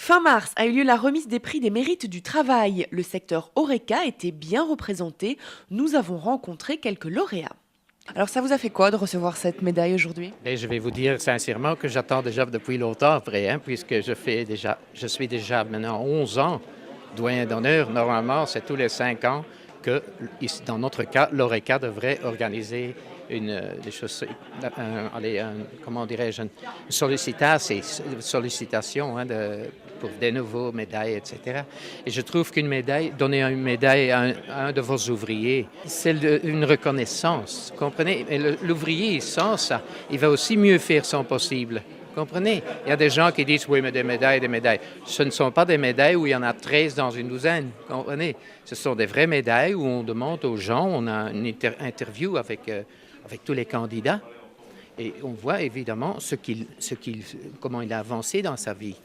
Fin mars a eu lieu la remise des prix des mérites du travail. Le secteur Horeca était bien représenté. Nous avons rencontré quelques lauréats. Alors ça vous a fait quoi de recevoir cette médaille aujourd'hui? Et je vais vous dire sincèrement que j'attends déjà depuis longtemps après, puisque je suis déjà maintenant 11 ans doyen d'honneur. Normalement, c'est tous les 5 ans que, dans notre cas, l'ORECA devrait organiser comment dirais-je, une sollicitation pour des nouveaux médailles, etc. Et je trouve donner une médaille à un de vos ouvriers, c'est une reconnaissance, comprenez? Et l'ouvrier, sans ça, il va aussi mieux faire son possible. Comprenez? Il y a des gens qui disent, oui, mais des médailles, des médailles. Ce ne sont pas des médailles où il y en a 13 dans une douzaine. Comprenez? Ce sont des vraies médailles où on demande aux gens, on a une interview avec tous les candidats et on voit évidemment comment il a avancé dans sa vie.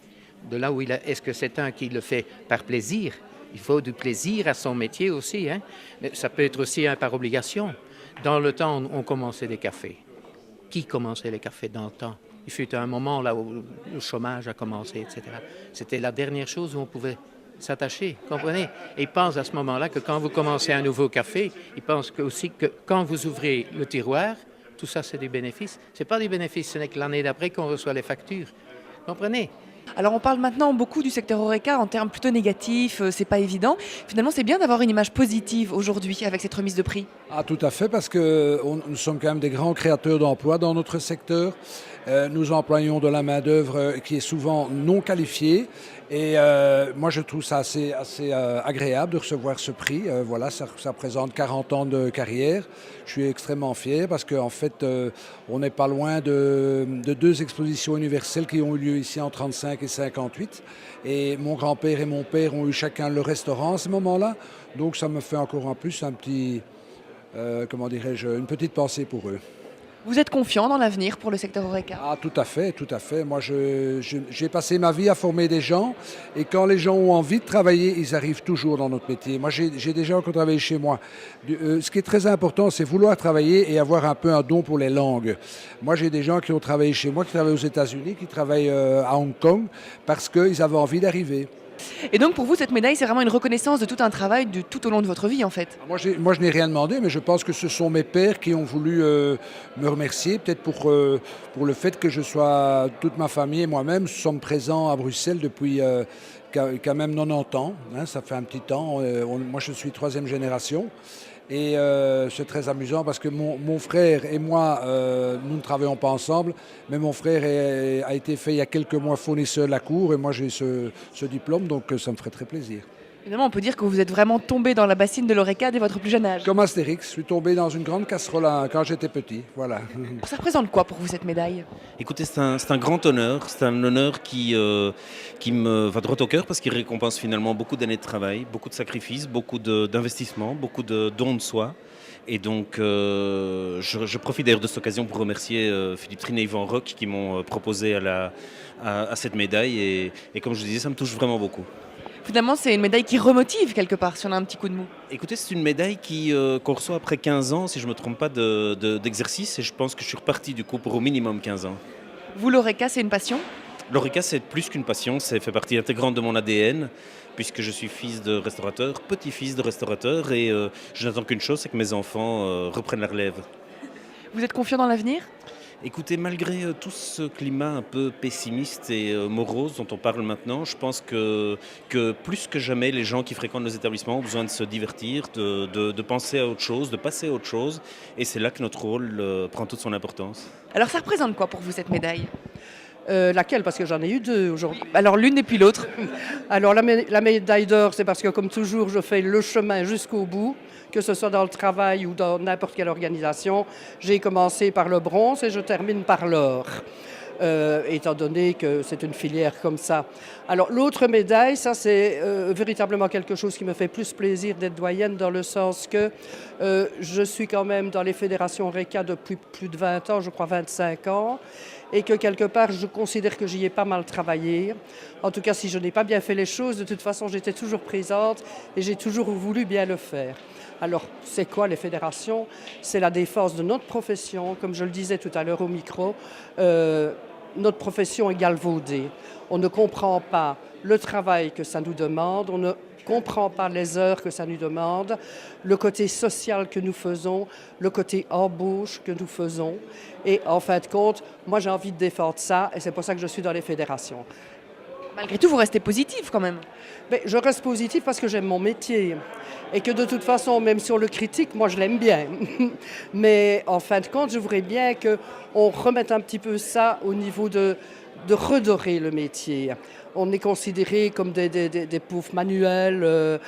De là où est-ce que c'est un qui le fait par plaisir? Il faut du plaisir à son métier aussi, Mais ça peut être aussi par obligation. Dans le temps, on commençait des cafés. Qui commençait les cafés dans le temps? Il fut un moment là où le chômage a commencé, etc. C'était la dernière chose où on pouvait s'attacher, comprenez? Et ils pensent à ce moment-là que quand vous commencez un nouveau café, ils pensent aussi que quand vous ouvrez le tiroir, tout ça c'est des bénéfices. Ce n'est pas des bénéfices, ce n'est que l'année d'après qu'on reçoit les factures. Comprenez? Alors on parle maintenant beaucoup du secteur Horeca en termes plutôt négatifs, c'est pas évident. Finalement c'est bien d'avoir une image positive aujourd'hui avec cette remise de prix. Ah, tout à fait, parce que nous sommes quand même des grands créateurs d'emplois dans notre secteur. Nous employons de la main-d'œuvre qui est souvent non qualifiée. Et moi, je trouve ça assez agréable de recevoir ce prix. Voilà, ça représente 40 ans de carrière. Je suis extrêmement fier parce qu'en fait, on n'est pas loin de deux expositions universelles qui ont eu lieu ici en 1935 et 1958. Et mon grand-père et mon père ont eu chacun le restaurant à ce moment-là. Donc ça me fait encore en plus un petit... une petite pensée pour eux. Vous êtes confiant dans l'avenir pour le secteur Horeca? Ah, tout à fait, tout à fait. Moi, j'ai passé ma vie à former des gens et quand les gens ont envie de travailler, ils arrivent toujours dans notre métier. Moi, j'ai des gens qui ont travaillé chez moi. Ce qui est très important, c'est vouloir travailler et avoir un peu un don pour les langues. Moi, j'ai des gens qui ont travaillé chez moi, qui travaillent aux États-Unis, qui travaillent à Hong Kong parce qu'ils avaient envie d'arriver. Et donc pour vous cette médaille c'est vraiment une reconnaissance de tout un travail tout au long de votre vie en fait? Moi, je n'ai rien demandé, mais je pense que ce sont mes pairs qui ont voulu me remercier, peut-être pour le fait que toute ma famille et moi-même sommes présents à Bruxelles depuis quand même 90 ans. Ça fait un petit temps. Moi, je suis troisième génération. Et c'est très amusant parce que mon frère et moi, nous ne travaillons pas ensemble, mais mon frère a été fait il y a quelques mois fournisseur de la cour et moi j'ai ce diplôme, donc ça me ferait très plaisir. Évidemment on peut dire que vous êtes vraiment tombé dans la bassine de l'Horeca dès votre plus jeune âge. Comme Astérix, je suis tombé dans une grande casserole quand j'étais petit, voilà. Ça représente quoi pour vous cette médaille? Écoutez, c'est un grand honneur. C'est un honneur qui me va droit au cœur parce qu'il récompense finalement beaucoup d'années de travail, beaucoup de sacrifices, beaucoup d'investissements, beaucoup de dons de soi. Et donc, je profite d'ailleurs de cette occasion pour remercier Philippe Trinet et Yvan Roch qui m'ont proposé à cette médaille. Et comme je disais, ça me touche vraiment beaucoup. Finalement, c'est une médaille qui remotive quelque part si on a un petit coup de mou. Écoutez, c'est une médaille qu'on reçoit après 15 ans, si je ne me trompe pas, d'exercice. Et je pense que je suis reparti du coup pour au minimum 15 ans. Vous, l'Horeca, c'est une passion? L'Horeca, c'est plus qu'une passion, ça fait partie intégrante de mon ADN, puisque je suis fils de restaurateur, petit-fils de restaurateur, et je n'attends qu'une chose, c'est que mes enfants reprennent la relève. Vous êtes confiant dans l'avenir? Écoutez, malgré tout ce climat un peu pessimiste et morose dont on parle maintenant, je pense que plus que jamais, les gens qui fréquentent nos établissements ont besoin de se divertir, de penser à autre chose, de passer à autre chose. Et c'est là que notre rôle prend toute son importance. Alors ça représente quoi pour vous cette médaille? Laquelle? Parce que j'en ai eu deux aujourd'hui. Alors l'une et puis l'autre. Alors la médaille d'or, c'est parce que comme toujours, je fais le chemin jusqu'au bout, que ce soit dans le travail ou dans n'importe quelle organisation. J'ai commencé par le bronze et je termine par l'or, étant donné que c'est une filière comme ça. Alors l'autre médaille, ça c'est véritablement quelque chose qui me fait plus plaisir d'être doyenne, dans le sens que je suis quand même dans les fédérations Horeca depuis plus de 20 ans, je crois 25 ans, et que quelque part je considère que j'y ai pas mal travaillé. En tout cas, si je n'ai pas bien fait les choses, de toute façon j'étais toujours présente et j'ai toujours voulu bien le faire. Alors, c'est quoi les fédérations? C'est la défense de notre profession, comme je le disais tout à l'heure au micro. notre profession est galvaudée. On ne comprend pas le travail que ça nous demande, on ne comprend pas les heures que ça nous demande, le côté social que nous faisons, le côté embauche que nous faisons. Et en fin de compte, moi j'ai envie de défendre ça et c'est pour ça que je suis dans les fédérations. Malgré tout, vous restez positif quand même. Mais je reste positif parce que j'aime mon métier et que de toute façon, même si on le critique, moi je l'aime bien. Mais en fin de compte, je voudrais bien qu'on remette un petit peu ça au niveau de redorer le métier. On est considérés comme des pauvres manuels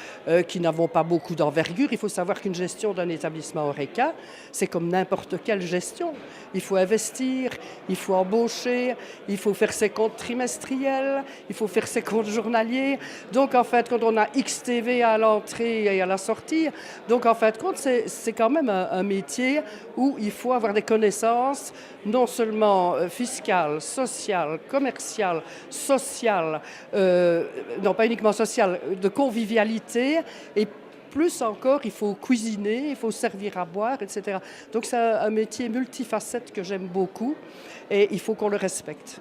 qui n'avons pas beaucoup d'envergure. Il faut savoir qu'une gestion d'un établissement Horeca, c'est comme n'importe quelle gestion. Il faut investir, il faut embaucher, il faut faire ses comptes trimestriels, il faut faire ses comptes journaliers. Donc en fait, quand on a XTV à l'entrée et à la sortie, donc en fin de compte, c'est quand même un métier où il faut avoir des connaissances non seulement fiscales, sociales, commerciales, sociales, non pas uniquement sociales, de convivialité et plus encore, il faut cuisiner, il faut servir à boire, etc. Donc c'est un métier multifacette que j'aime beaucoup et il faut qu'on le respecte.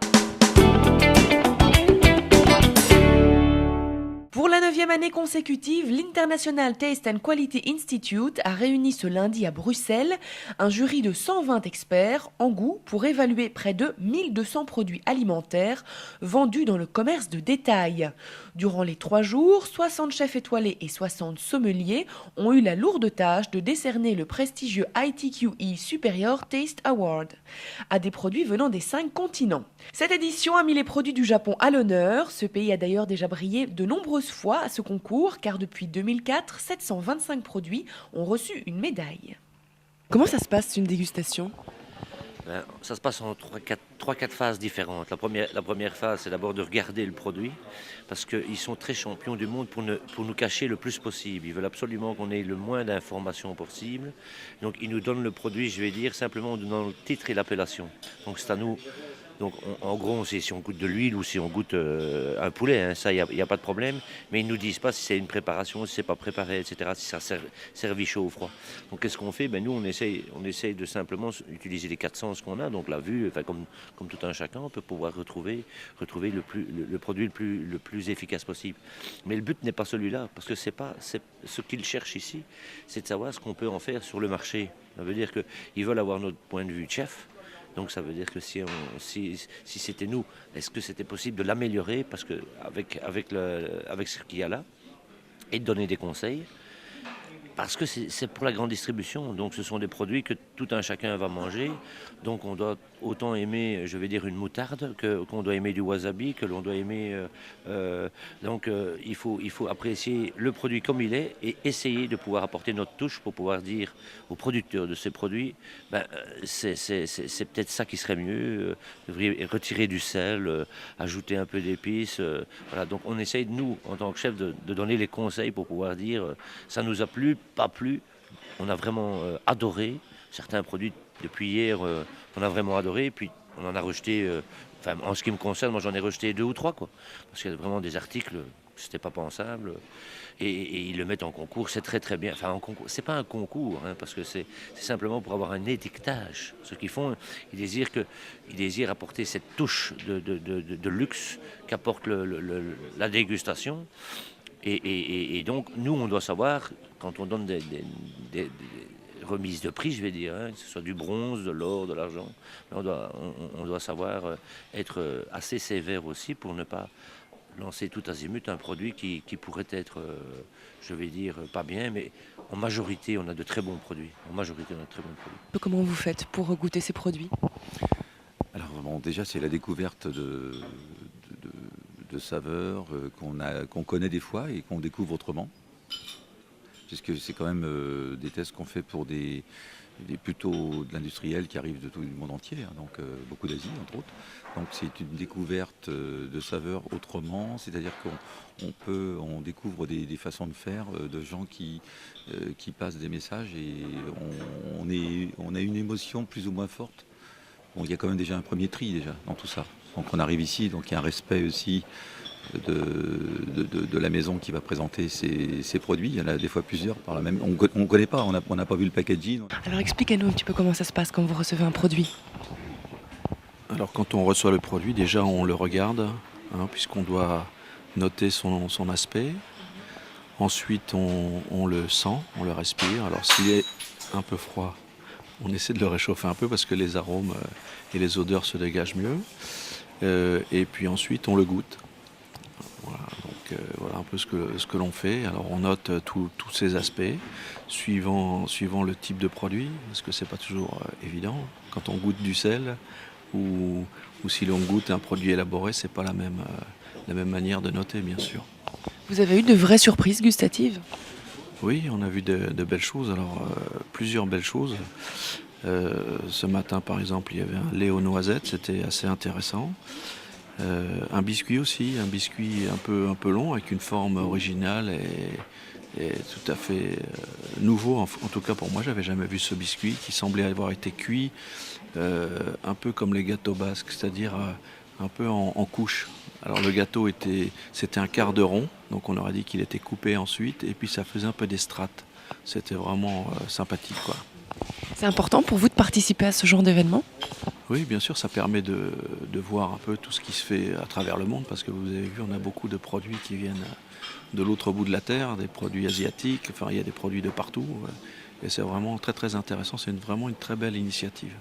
Pour la 9e année consécutive, l'International Taste and Quality Institute a réuni ce lundi à Bruxelles un jury de 120 experts en goût pour évaluer près de 1200 produits alimentaires vendus dans le commerce de détail. Durant les 3 jours, 60 chefs étoilés et 60 sommeliers ont eu la lourde tâche de décerner le prestigieux ITQE Superior Taste Award à des produits venant des 5 continents. Cette édition a mis les produits du Japon à l'honneur. Ce pays a d'ailleurs déjà brillé de nombreuses fois à ce concours, car depuis 2004, 725 produits ont reçu une médaille. Comment ça se passe une dégustation ? Ça se passe en 3-4 phases différentes. La première phase, c'est d'abord de regarder le produit, parce qu'ils sont très champions du monde pour nous cacher le plus possible. Ils veulent absolument qu'on ait le moins d'informations possible. Donc ils nous donnent le produit, je vais dire, simplement en donnant le titre et l'appellation. Donc c'est à nous. Donc en gros, on sait si on goûte de l'huile ou si on goûte un poulet, hein, ça, il n'y a pas de problème. Mais ils ne nous disent pas si c'est une préparation, si c'est pas préparé, etc., si ça servi chaud ou froid. Donc qu'est-ce qu'on fait ? Nous, on essaye de simplement utiliser les 4 sens qu'on a, donc la vue, enfin, comme tout un chacun, on peut pouvoir retrouver le produit le plus efficace possible. Mais le but n'est pas celui-là, parce que c'est ce qu'ils cherchent ici, c'est de savoir ce qu'on peut en faire sur le marché. Ça veut dire qu'ils veulent avoir notre point de vue de chef. Donc ça veut dire que si c'était nous, est-ce que c'était possible de l'améliorer parce que avec ce qu'il y a là et de donner des conseils parce que c'est pour la grande distribution, donc ce sont des produits que tout un chacun va manger, donc on doit autant aimer, je vais dire, une moutarde qu'on doit aimer du wasabi, que l'on doit aimer, il faut apprécier le produit comme il est et essayer de pouvoir apporter notre touche pour pouvoir dire aux producteurs de ces produits, c'est peut-être ça qui serait mieux, devriez retirer du sel, ajouter un peu d'épices, voilà, donc on essaye, nous, en tant que chef, de donner les conseils pour pouvoir dire, ça nous a plu, pas plu, on a vraiment adoré certains produits depuis hier, on a vraiment adoré, puis on en a rejeté, en ce qui me concerne, moi j'en ai rejeté 2 ou 3, quoi, parce qu'il y a vraiment des articles, c'était pas pensable, et ils le mettent en concours, c'est très très bien, enfin en concours, c'est pas un concours, hein, parce que c'est simplement pour avoir un étiquetage, ce qu'ils font, ils désirent apporter cette touche de luxe qu'apporte la dégustation. Et donc, nous, on doit savoir, quand on donne des remises de prix, je vais dire, hein, que ce soit du bronze, de l'or, de l'argent, on doit savoir être assez sévère aussi pour ne pas lancer tout azimut un produit qui pourrait être, je vais dire, pas bien, mais en majorité, on a de très bons produits. Comment vous faites pour goûter ces produits ? Alors, déjà, c'est la découverte de saveurs qu'on connaît des fois et qu'on découvre autrement. Puisque c'est quand même des tests qu'on fait pour plutôt de l'industriel qui arrive de tout le monde entier, hein, donc beaucoup d'Asie entre autres. Donc c'est une découverte de saveurs autrement, c'est-à-dire qu'on découvre des façons de faire de gens qui passent des messages et on a une émotion plus ou moins forte. Bon, il y a quand même déjà un premier tri déjà dans tout ça. Donc on arrive ici, donc il y a un respect aussi de la maison qui va présenter ses produits. Il y en a des fois plusieurs par la même. On ne connaît pas, on n'a pas vu le packaging. Alors expliquez-nous un petit peu comment ça se passe quand vous recevez un produit. Alors quand on reçoit le produit, déjà on le regarde, puisqu'on doit noter son aspect. Ensuite on le sent, on le respire. Alors s'il est un peu froid, on essaie de le réchauffer un peu parce que les arômes et les odeurs se dégagent mieux. Et puis ensuite on le goûte. Voilà, donc voilà un peu ce que l'on fait. Alors on note tous ces aspects suivant le type de produit, parce que c'est pas toujours évident. Quand on goûte du sel ou si l'on goûte un produit élaboré, c'est pas la même manière de noter, bien sûr. Vous avez eu de vraies surprises gustatives? Oui, on a vu de belles choses, alors plusieurs belles choses. Ce matin, par exemple, il y avait un lait aux noisettes, c'était assez intéressant. Un biscuit aussi, un biscuit un peu long, avec une forme originale et tout à fait nouveau. En tout cas pour moi, j'avais jamais vu ce biscuit qui semblait avoir été cuit un peu comme les gâteaux basques, c'est-à-dire un peu en couches. Alors le gâteau c'était un quart de rond, donc on aurait dit qu'il était coupé ensuite, et puis ça faisait un peu des strates. C'était vraiment sympathique, quoi. C'est important pour vous de participer à ce genre d'événement? Oui, bien sûr, ça permet de voir un peu tout ce qui se fait à travers le monde, parce que vous avez vu, on a beaucoup de produits qui viennent de l'autre bout de la Terre, des produits asiatiques, enfin il y a des produits de partout, et c'est vraiment très très intéressant, c'est vraiment une très belle initiative.